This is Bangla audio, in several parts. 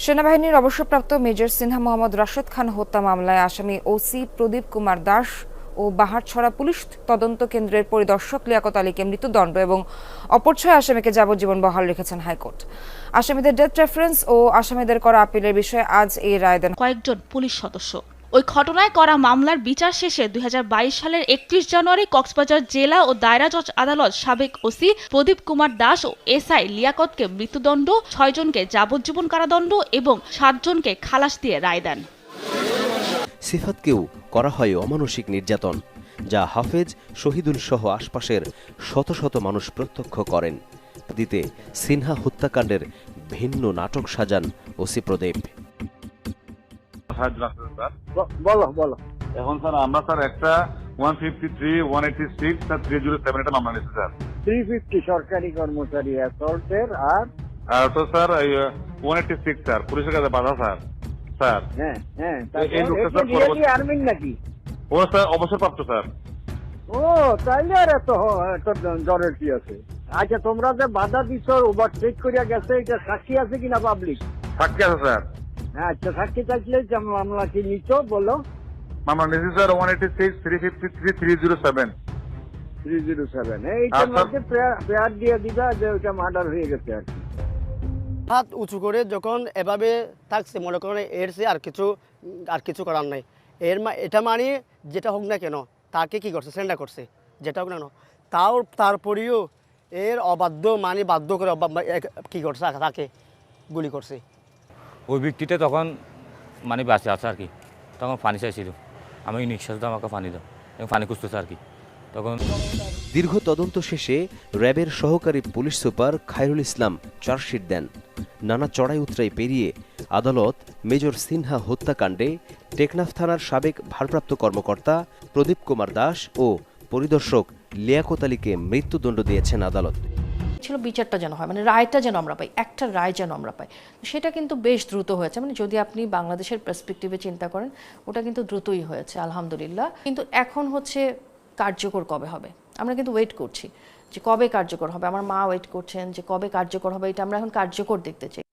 সেনাবাহিনীর অবসরপ্রাপ্ত মেজর সিনহা মোহাম্মদ রাশেদ খান হত্যা মামলায় আসামি ওসি প্রদীপ কুমার দাস ও বাহারছড়া পুলিশ তদন্ত কেন্দ্রের পরিদর্শক লিয়াকত আলীকে মৃত্যুদণ্ড এবং অপর 6 আসামিকে যাবজ্জীবন বহাল রেখেছেন হাইকোর্ট। আসামিদের ডেথ রেফারেন্স ও আসামিদের করা আপিলের বিষয়ে আজ এই রায় দেন কয়েকজন পুলিশ সদস্য। ওই ঘটনায় করা মামলার বিচার শেষে 2022 সালের 31 জানুয়ারি কক্সবাজার জেলা ও দায়রা জজ আদালত সাবেক ওসি প্রদীপ কুমার দাস ও এসআই লিয়াকতকে মৃত্যুদণ্ড, 6 জনকে যাবজ্জীবন কারাদণ্ড এবং 7 জনকে খালাস দিয়ে রায় দেন। সিফাতকেও করা হয় অমানসিক নির্যাতন, যা হাফেজ শহীদুল সহ আশপাশের শত শত মানুষ প্রত্যক্ষ করেন। দিতে সিনহা হত্যাকাণ্ডের ভিন্ন নাটক সাজান ওসি প্রদীপ। বলো এখন স্যার আমরা স্যার একটা 153, 186 স্যার 307 এটা মামলা নিয়েছি স্যার। 350 সরকারি কর্মচারী অ্যাসল্টের আর তো স্যার 186 স্যার পুলিশের কাছে বাধা স্যার। স্যার হ্যাঁ এই লোকটা স্যার রিয়েলি আর্মিং নাকি? ও স্যার অবসরপ্রাপ্ত স্যার। ও তাইলে আর এত জ্বরের কি আছে? আচ্ছা, তোমরা যে বাধা দিচ্ছ ওভারটেক করিয়া গেছে, এটা সাক্ষী আছে কিনা পাবলিক? সাক্ষী আছে স্যার। আচ্ছা, সাক্ষী থাকলে মামলা কি নিচ্ছ বলো? মামলা নিয়েছি স্যার 186, 353, 307। 307 এইটার মধ্যে পেয়ার দিয়ে দিবা যে ওইটা মার্ডার হয়ে গেছে আর কি। হাত উঁচু করে যখন এভাবে থাকছে, মনে করেন এর সে আর কিছু করার নাই। এটা মানে যেটা হোক না কেন তাকে কি করছে, সেন্ডা করছে যেটা হোক না কেন, তারপরেও এর অবাধ্য মানে বাধ্য করে কি করছে, তাকে গুলি করছে। ওই ব্যক্তিটা তখন মানে বাঁচে আছে আর কি, তখন পানি চাইছিল, আমি নিঃশ্বাস দাও, আমাকে পানি দাও, পানি খুঁজতেছে আর কি। তখন দীর্ঘ তদন্ত শেষে র্যাবের সহকারী police super Khairul Islam chargesheet দেন। নানা চড়াই উতরাই পেরিয়ে আদালত মেজর সিনহা হত্যাকাণ্ডে টেকনাফ থানার সাবেক ভারপ্রাপ্ত কর্মকর্তা প্রদীপ কুমার দাস ও পরিদর্শক লিয়াকত আলীকে মৃত্যুদণ্ড দিয়েছেন আদালত। ছিল বিচারটা যেন হয়, মানে রায়টা যেন আমরা পাই, একটা রায় যেন আমরা পাই। সেটা কিন্তু বেশ দ্রুত হয়েছে, মানে যদি আপনি বাংলাদেশের পার্সপেক্টিভে চিন্তা করেন ওটা কিন্তু দ্রুতই হয়েছে আলহামদুলিল্লাহ। কিন্তু এখন হচ্ছে কার্যকর কবে হবে, আমরা কিন্তু ওয়েট করছি যে কবে কার্যকর হবে। আমার মা ওয়েট করছেন যে কবে কার্যকর হবে, এটা আমরা এখন কার্যকর দেখতে চাই।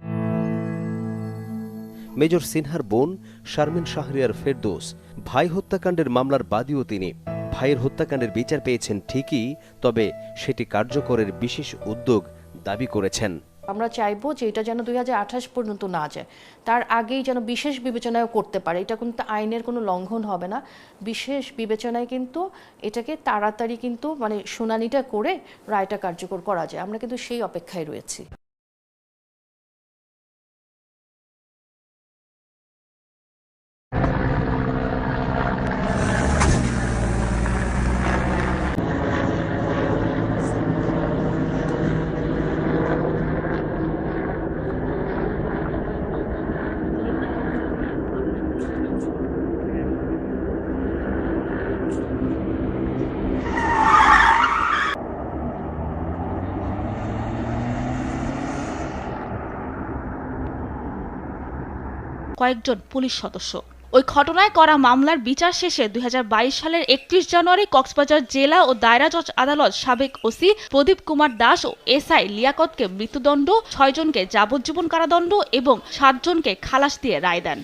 মেজর সিনহার বোন শারমিন শাহরিয়ার ফেরদৌস ভাই হত্যাকাণ্ডের মামলার বাদীও তিনি। ভাইয়ের হত্যাকাণ্ডের বিচার পেয়েছেন ঠিকই, তবে সেটি কার্যকরের বিশেষ উদ্যোগ দাবি করেছেন। আমরা চাইবো যে এটা যেন 2028 পর্যন্ত না যায়, তার আগেই যেন বিশেষ বিবেচনায় করতে পারে। এটা কিন্তু আইনের কোনো লঙ্ঘন হবে না, বিশেষ বিবেচনায় কিন্তু এটাকে তাড়াতাড়ি কিন্তু মানে শুনানিটা করে রায়টা কার্যকর করা যায়। আমরা কিন্তু সেই অপেক্ষায় রয়েছি। কয়েকজন পুলিশ সদস্য। ওই ঘটনায় করা মামলার বিচার শেষে 2022 সালের 31 জানুয়ারি কক্সবাজার জেলা ও দায়রা জজ আদালত সাবেক ওসি প্রদীপ কুমার দাস ও এসআই লিয়াকতকে মৃত্যুদণ্ড, 6 জনকে যাবজ্জীবন কারাদণ্ড এবং 7 জনকে খালাস দিয়ে রায় দেন।